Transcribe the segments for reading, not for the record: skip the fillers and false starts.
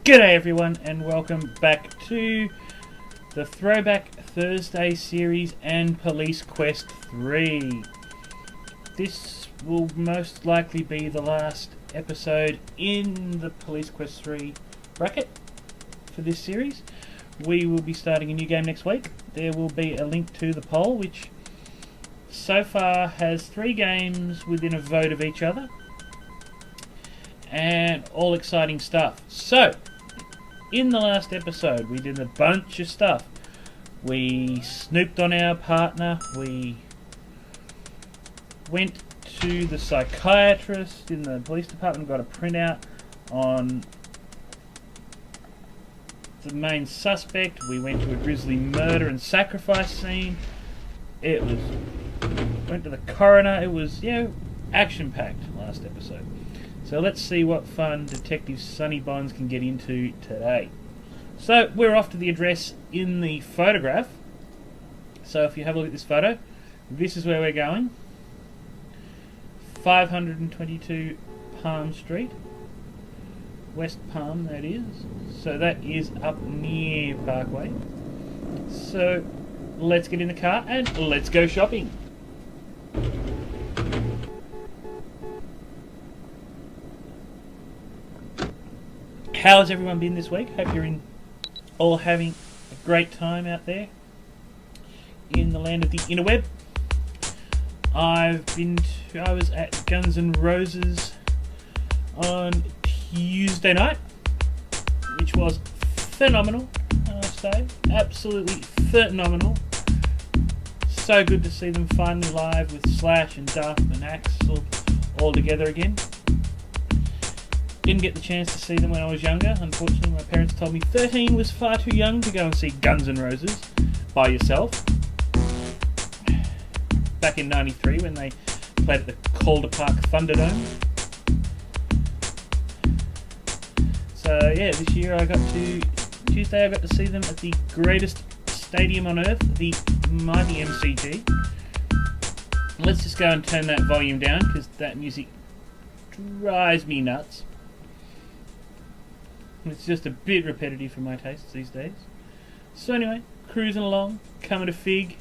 G'day everyone and welcome back to the Throwback Thursday series and Police Quest 3. This will most likely be the last episode in the Police Quest 3 bracket for this series. We will be starting a new game next week. There will be a link to the poll, which so far has 3 games within a vote of each other. And all exciting stuff. So, in the last episode, we did a bunch of stuff. We snooped on our partner. We went to the psychiatrist in the police department, got a printout on the main suspect. We went to a grisly murder and sacrifice scene. Went to the coroner. It was, action-packed last episode. So let's see what fun Detective Sonny Bonds can get into today. So we're off to the address in the photograph. So if you have a look at this photo, this is where we're going. 522 Palm Street. West Palm, that is. So that is up near Parkway. So let's get in the car and let's go shopping. How's everyone been this week? Hope you're all having a great time out there in the land of the interweb. I was at Guns N' Roses on Tuesday night, which was phenomenal, I must say. Absolutely phenomenal. So good to see them finally live with Slash and Duff and Axl all together again. Didn't get the chance to see them when I was younger. Unfortunately, my parents told me 13 was far too young to go and see Guns N' Roses by yourself. Back in '93 when they played at the Calder Park Thunderdome. So yeah, this year Tuesday I got to see them at the greatest stadium on earth, the mighty MCG. Let's just go and turn that volume down because that music drives me nuts. It's just a bit repetitive for my tastes these days. So anyway, cruising along, coming to Fig.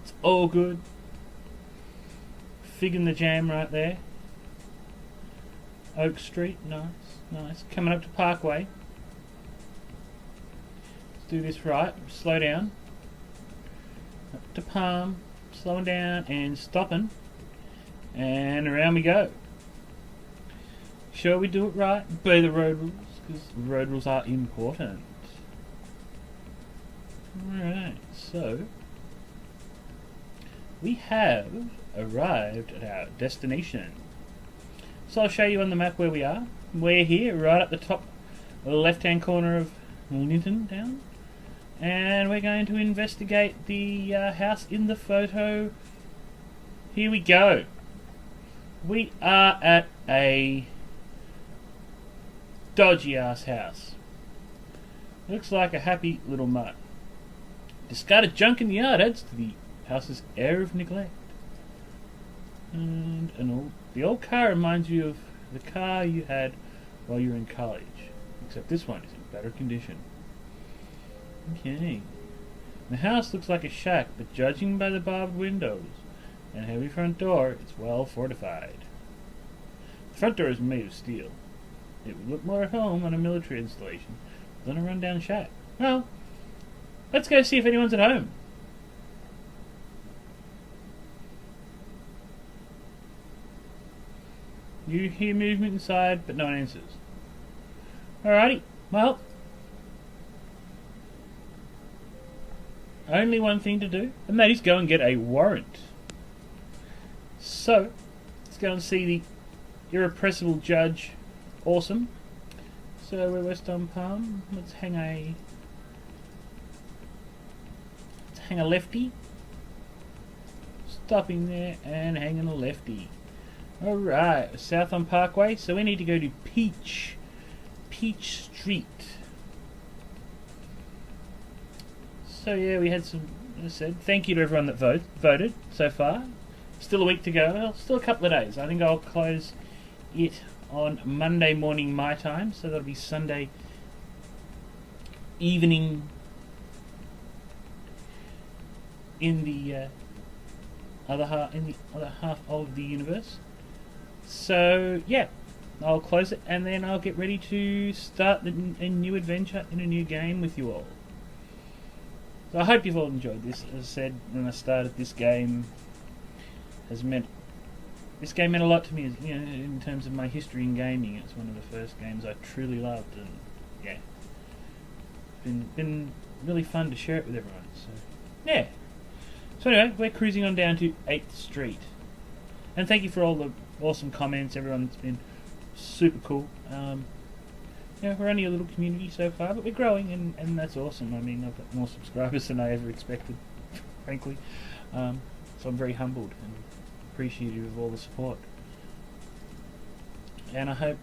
It's all good. Fig in the jam right there. Oak Street, nice. Coming up to Parkway. Let's do this right. Slow down. Up to Palm. Slowing down and stopping. And around we go. Sure we do it right. Obey the road rules, because the road rules are important. Alright, so we have arrived at our destination. So I'll show you on the map where we are. We're here, right at the top left-hand corner of Lytton town. And we're going to investigate the house in the photo. Here we go. We are at a dodgy ass house. Looks like a happy little mutt. Discarded junk in the yard adds to the house's air of neglect. And the old car reminds you of the car you had while you were in college. Except this one is in better condition. Okay. The house looks like a shack, but judging by the barbed windows and heavy front door, it's well fortified. The front door is made of steel. It would look more at home on a military installation than a rundown shack. Well, let's go see if anyone's at home. You hear movement inside, but no one answers. Alrighty, well, only one thing to do, and that is go and get a warrant. So, let's go and see the irrepressible judge. Awesome. So we're west on Palm. Let's hang a lefty. Stopping there and hanging a lefty. Alright, south on Parkway. So we need to go to Peach Street. So yeah, we had some, as I said, thank you to everyone that voted so far. Still a week to go. Well, still a couple of days. I think I'll close it on Monday morning my time, so that'll be Sunday evening in the other half of the universe. So yeah, I'll close it and then I'll get ready to start a new adventure in a new game with you all. So I hope you've all enjoyed this. As I said when I started, this game meant a lot to me. You know, in terms of my history in gaming, it's one of the first games I truly loved, and yeah, been really fun to share it with everyone. So yeah. So anyway, we're cruising on down to 8th Street, and thank you for all the awesome comments. Everyone's been super cool. We're only a little community so far, but we're growing, and that's awesome. I mean, I've got more subscribers than I ever expected, frankly. So I'm very humbled and appreciative of all the support. And I hope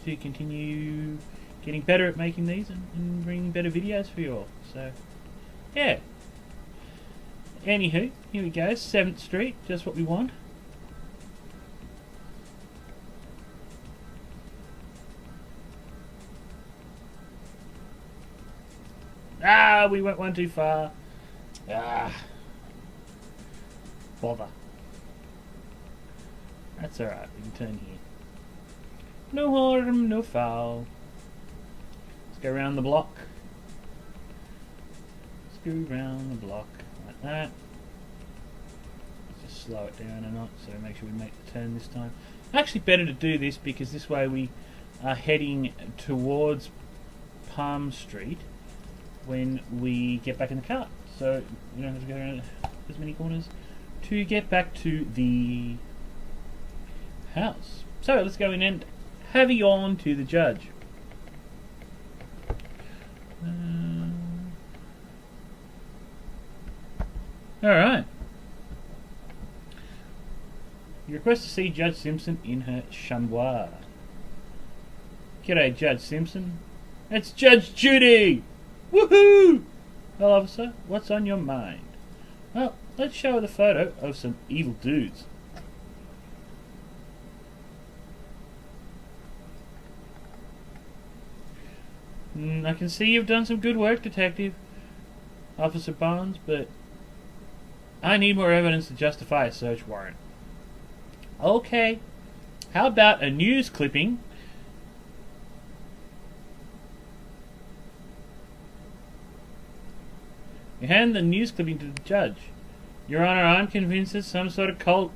to continue getting better at making these and bringing better videos for you all. So, yeah. Anywho, here we go. 7th Street, just what we want. Ah, we went one too far. Ah. Bother. That's alright, we can turn here. No harm, no foul. Let's go around the block. Let's go around the block like that. Let's just slow it down a notch so make sure we make the turn this time. Actually better to do this because this way we are heading towards Palm Street when we get back in the car. So we don't have to go around as many corners to get back to the house. So let's go in and have you on to the judge. Alright. You request to see Judge Simpson in her chambre. G'day, Judge Simpson. It's Judge Judy! Woohoo! Well, officer, what's on your mind? Well, let's show her the photo of some evil dudes. I can see you've done some good work, Detective Officer Barnes, but I need more evidence to justify a search warrant. Okay, how about a news clipping? You hand the news clipping to the judge. Your Honor, I'm convinced there's some sort of cult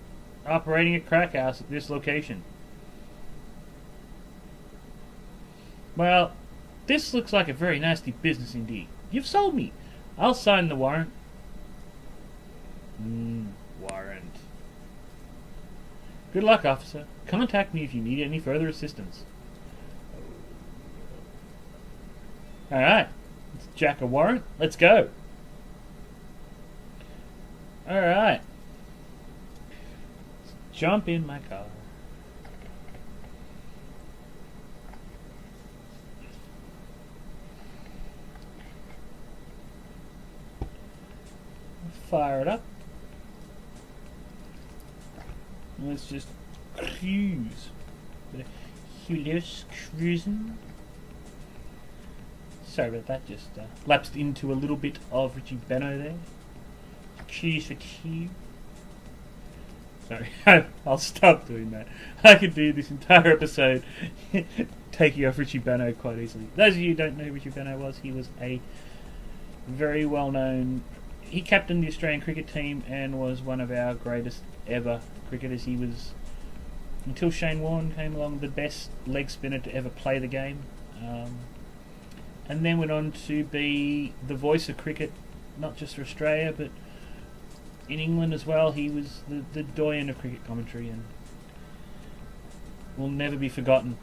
operating a crack house at this location. Well, this looks like a very nasty business indeed. You've sold me. I'll sign the warrant. Warrant. Good luck, officer. Contact me if you need any further assistance. Alright. Let's jack a warrant. Let's go. Alright. Let's jump in my car. Fire it up. Let's just cruise. Hellos cruising. Sorry about that, just lapsed into a little bit of Richie Benno there. Cheers for Q. Sorry, I'll stop doing that. I could do this entire episode taking off Richie Benno quite easily. Those of you who don't know who Richie Benno was, he was a very well known. He captained the Australian cricket team and was one of our greatest ever cricketers. He was, until Shane Warne came along, the best leg spinner to ever play the game. And then went on to be the voice of cricket, not just for Australia, but in England as well. He was the doyen of cricket commentary and will never be forgotten.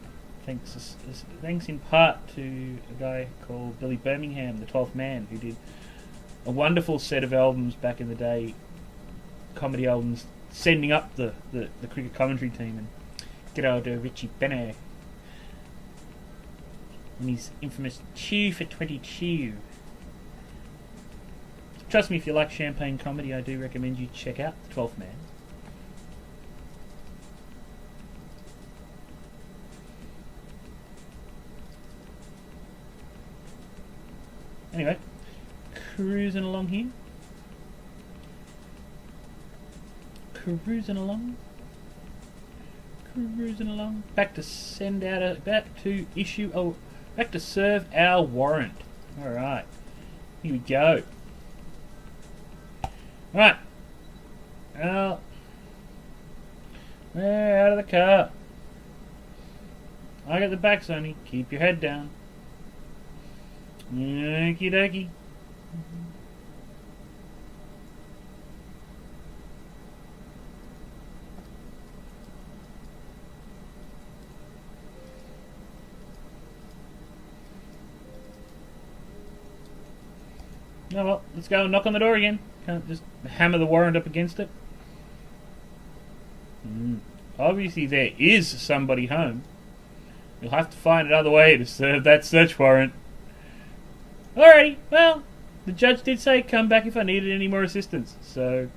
Thanks in part to a guy called Billy Birmingham, the 12th Man, who did a wonderful set of albums back in the day, comedy albums, sending up the cricket commentary team. And get old Richie Benno and his infamous 2 for 22. Trust me, if you like champagne comedy, I do recommend you check out the 12th Man. Anyway, cruising along here. Cruising along. Back to back to serve our warrant. Alright. Here we go. Alright. Out of the car. I got the back, Sonny. Keep your head down. Okie dokie. Oh well, let's go and knock on the door again. Can't just hammer the warrant up against it. Obviously there is somebody home. You'll have to find another way to serve that search warrant. Alrighty, well, the judge did say come back if I needed any more assistance, so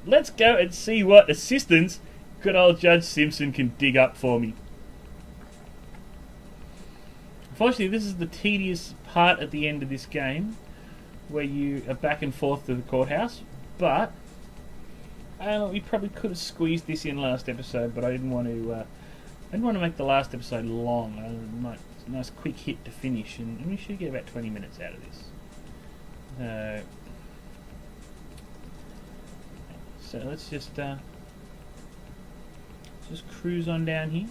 let's go and see what assistance good old Judge Simpson can dig up for me. Unfortunately, this is the tedious part at the end of this game, where you are back and forth to the courthouse, but we probably could have squeezed this in last episode, but I didn't want to make the last episode long. A nice quick hit to finish, and we should get about 20 minutes out of this. So let's just cruise on down here.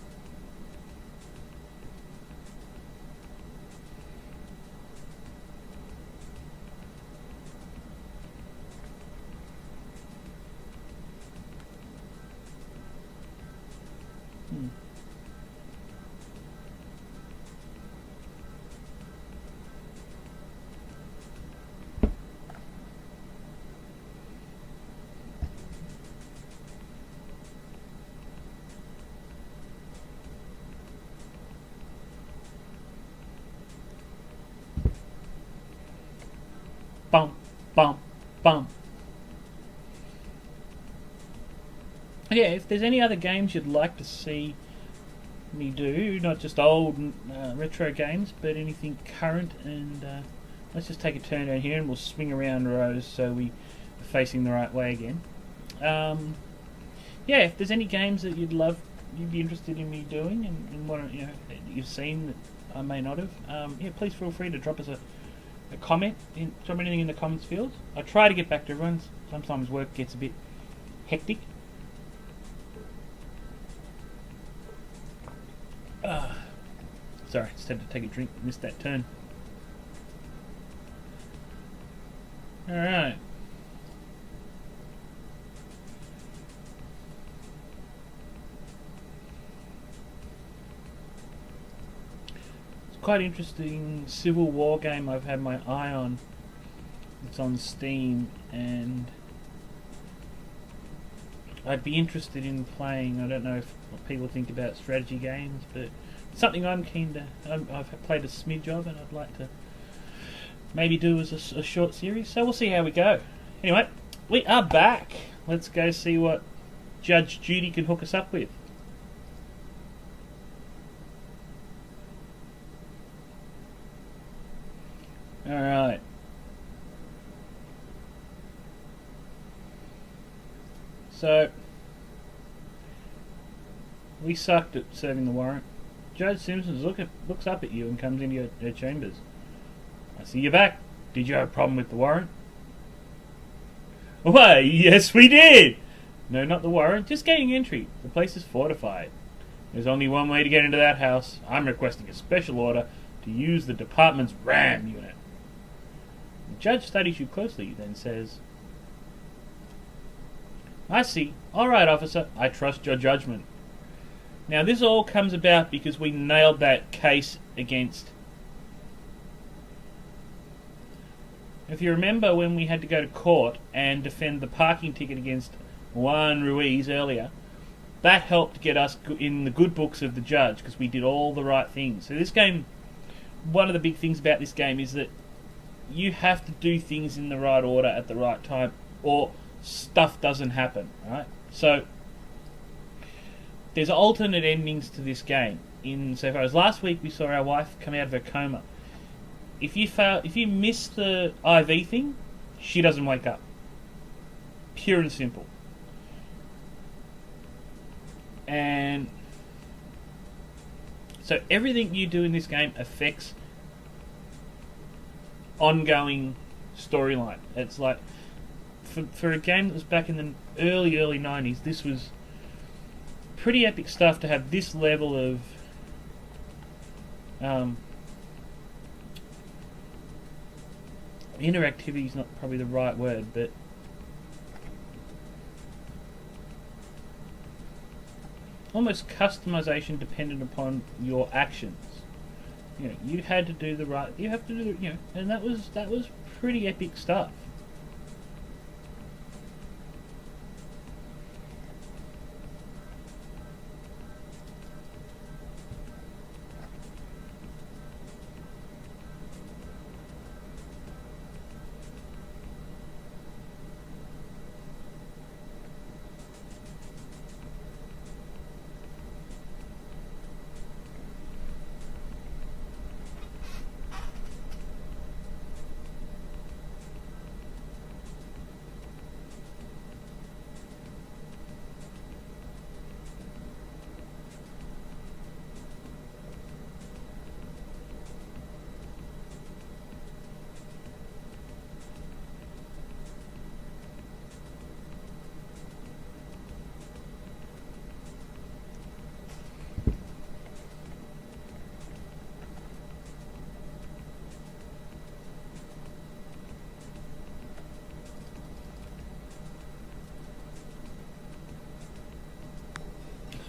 Bum, bum, bum. Yeah, if there's any other games you'd like to see me do, not just old retro games, but anything current, and let's just take a turn down here and we'll swing around rows so we are facing the right way again. Yeah, if there's any games that you'd be interested in me doing, and what that you've seen that I may not have, yeah, please feel free to drop us a comment, drop anything in the comments field. I try to get back to everyone. Sometimes work gets a bit hectic. Sorry, just had to take a drink. Missed that turn. Alright. Quite interesting Civil War game I've had my eye on. It's on Steam, and I'd be interested in playing. I don't know what people think about strategy games, but it's something I'm keen to. I've played a smidge of, and I'd like to maybe do as a short series. So we'll see how we go. Anyway, we are back. Let's go see what Judge Judy can hook us up with. Alright. So, we sucked at serving the warrant. Judge Simpson looks up at you and comes into your chambers. I see you're back. Did you have a problem with the warrant? Why, yes we did! No, not the warrant, just gaining entry. The place is fortified. There's only one way to get into that house. I'm requesting a special order to use the department's RAM unit. The judge studies you closely, then says, I see. Alright, officer. I trust your judgment. Now, this all comes about because we nailed that case against... If you remember when we had to go to court and defend the parking ticket against Juan Ruiz earlier, that helped get us in the good books of the judge because we did all the right things. So this game, one of the big things about this game is that you have to do things in the right order at the right time, or stuff doesn't happen, right? So there's alternate endings to this game. In so far as last week we saw our wife come out of her coma, if you miss the IV thing, she doesn't wake up. Pure and simple. And so everything you do in this game affects ongoing storyline. It's like for a game that was back in the early 90s, this was pretty epic stuff to have this level of interactivity is not probably the right word, but almost customization dependent upon your actions. You know, you had to do the right. You have to do, and that was pretty epic stuff.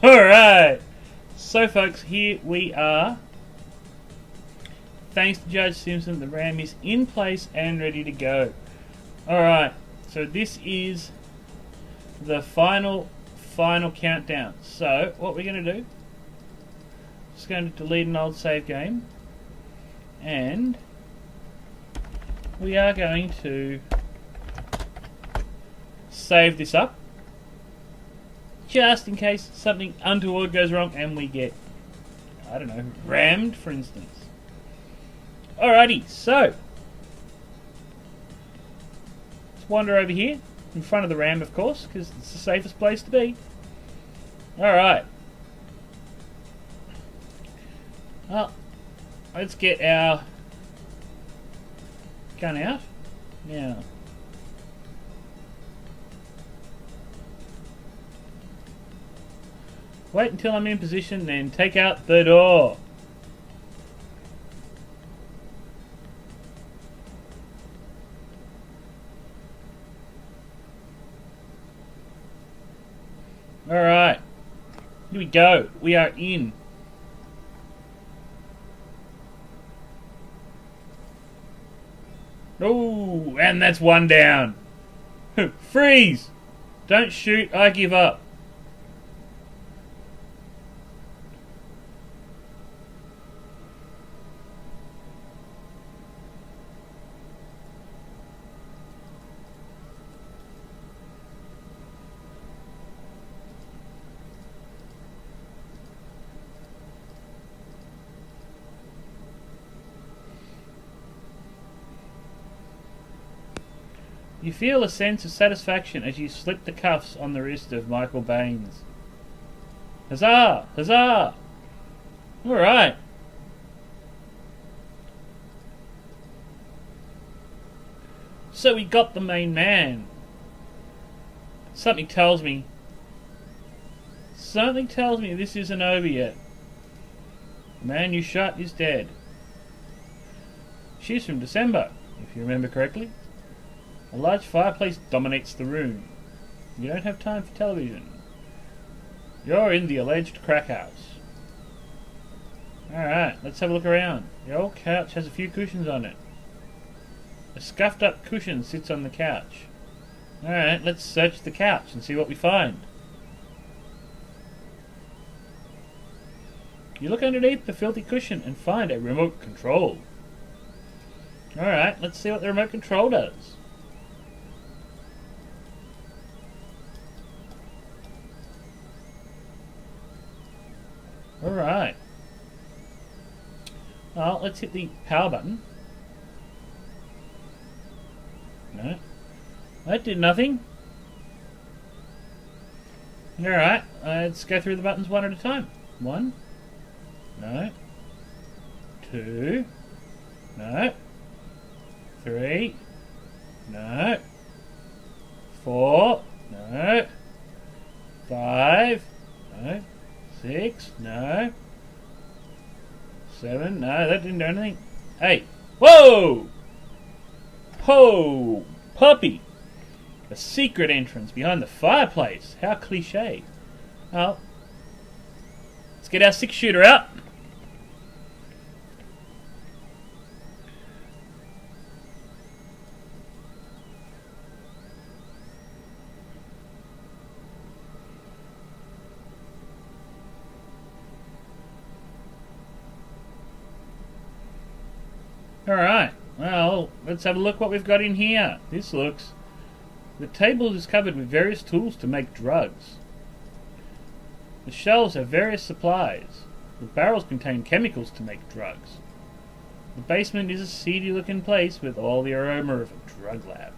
Alright, so folks, here we are. Thanks to Judge Simpson, the RAM is in place and ready to go. Alright, so this is the final countdown. So, what we're going to do, just going to delete an old save game, and we are going to save this up, just in case something untoward goes wrong and we get, I don't know, rammed, for instance. Alrighty, so let's wander over here, in front of the ram, of course, because it's the safest place to be. Alright. Well, let's get our gun out. Now, wait until I'm in position, then take out the door. Alright. Here we go. We are in. Oh, and that's one down. Freeze! Don't shoot, I give up. You feel a sense of satisfaction as you slip the cuffs on the wrist of Michael Baines. Huzzah! Huzzah! Alright. So we got the main man. Something tells me this isn't over yet. The man you shot is dead. She's from December, if you remember correctly. A large fireplace dominates the room. You don't have time for television. You're in the alleged crack house. Alright, let's have a look around. The old couch has a few cushions on it. A scuffed up cushion sits on the couch. Alright, let's search the couch and see what we find. You look underneath the filthy cushion and find a remote control. Alright, let's see what the remote control does. Alright. Well, let's hit the power button. That did nothing. Alright, let's go through the buttons one at a time. 1. No. 2. No. 3. No. 4. No. 5. No. 6. No. 7. No, that didn't do anything. 8. Whoa! Ho! Puppy! A secret entrance behind the fireplace. How cliche. Well, let's get our 6-shooter out. Alright, well, let's have a look what we've got in here. This looks... The table is covered with various tools to make drugs. The shelves have various supplies. The barrels contain chemicals to make drugs. The basement is a seedy looking place with all the aroma of a drug lab.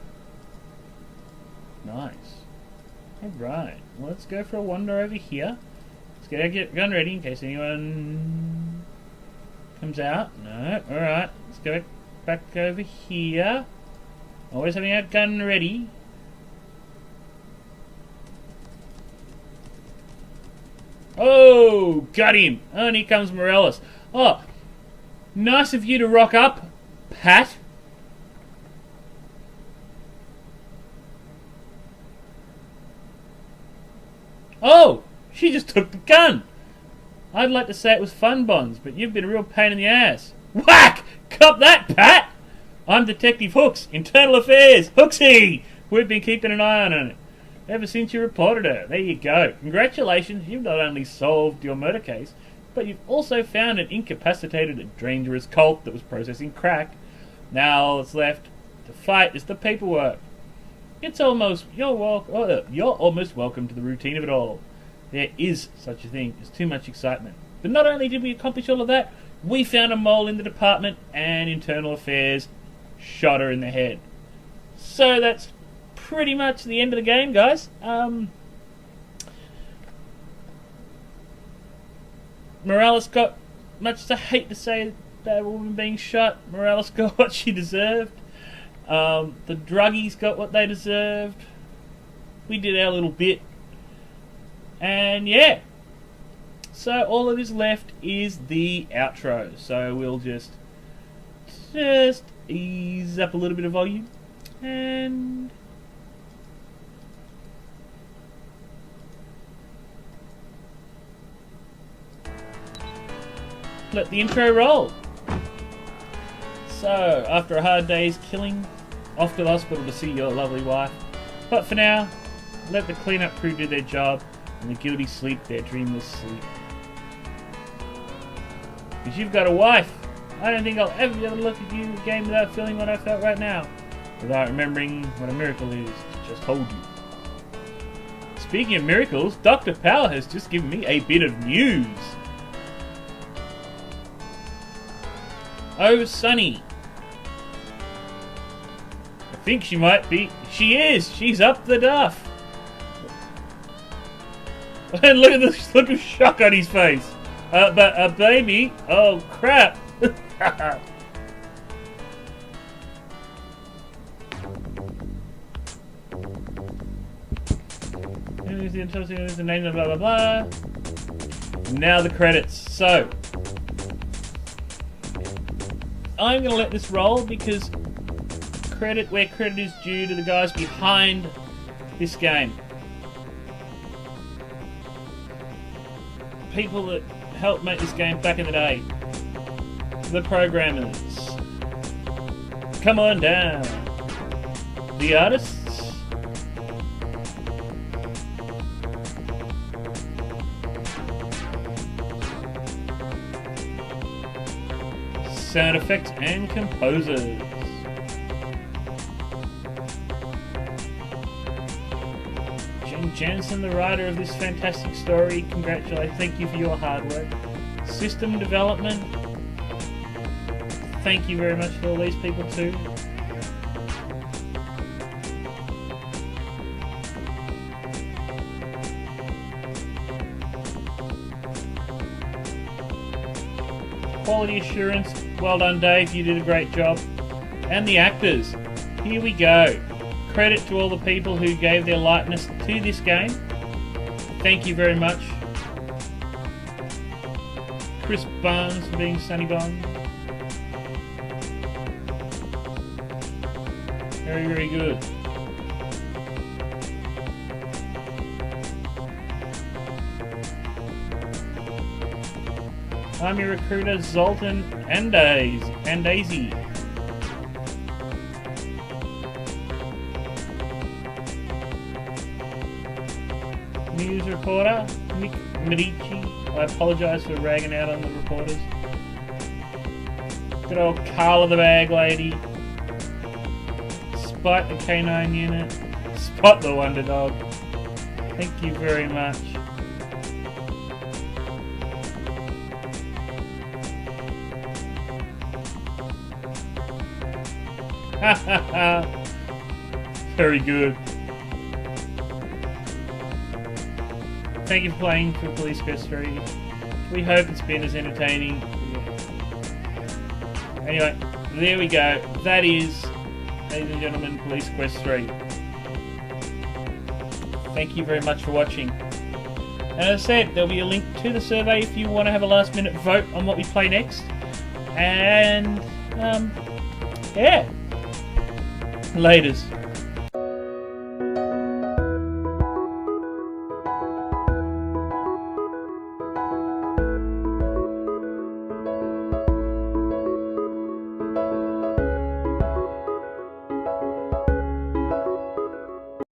Nice. Alright, well, let's go for a wander over here. Let's get our gun ready in case anyone comes out. No, alright, let's go back over here. Always having our gun ready. Oh, got him! Oh, and here comes Morales. Oh, nice of you to rock up, Pat. Oh, she just took the gun. I'd like to say it was fun, Bonds, but you've been a real pain in the ass. Whack! Cop that, Pat! I'm Detective Hooks, Internal Affairs. Hooksy! We've been keeping an eye on it ever since you reported her. There you go. Congratulations, you've not only solved your murder case, but you've also found an incapacitated and dangerous cult that was processing crack. Now all that's left to fight is the paperwork. You're almost welcome to the routine of it all. There is such a thing as too much excitement. But not only did we accomplish all of that, we found a mole in the department, and Internal Affairs shot her in the head. So that's pretty much the end of the game, guys. Morales got, much as I hate to say that woman being shot, Morales got what she deserved. The druggies got what they deserved. We did our little bit. And yeah. So all that is left is the outro. So we'll just ease up a little bit of volume. And let the intro roll. So, after a hard day's killing, off to the hospital to see your lovely wife. But for now, let the cleanup crew do their job, and the guilty sleep their dreamless sleep. Because you've got a wife. I don't think I'll ever be able to look at you again without feeling what I felt right now. Without remembering what a miracle is to just hold you. Speaking of miracles, Dr. Power has just given me a bit of news. Oh, Sonny. I think she might be. She is. She's up the duff. And look at this look of shock on his face. But a baby. Oh crap. The name of blah blah blah. Now the credits. So I'm going to let this roll because credit where credit is due to the guys behind this game. People that helped make this game back in the day. The programmers. Come on down. The artists. Sound effects and composers. Jen Jansen, the writer of this fantastic story, congratulations, thank you for your hard work. System development, thank you very much for all these people too. quality assurance. Well done, Dave. You did a great job. And the actors. Here we go. Credit to all the people who gave their likeness to this game. Thank you very much. Chris Barnes for being Sunny Bond. Very, very good. I'm your recruiter, Zoltan and Daisy. News reporter, Nick Medici. I apologise for ragging out on the reporters. Good old Carla the Bag Lady. Spite the Canine Unit. Spot the Wonder Dog. Thank you very much. Very good. Thank you for playing for Police Quest 3. We hope it's been as entertaining. Anyway, there we go. That is, ladies and gentlemen, Police Quest 3. Thank you very much for watching. And as I said, there'll be a link to the survey if you want to have a last minute vote on what we play next. And, yeah. Laters.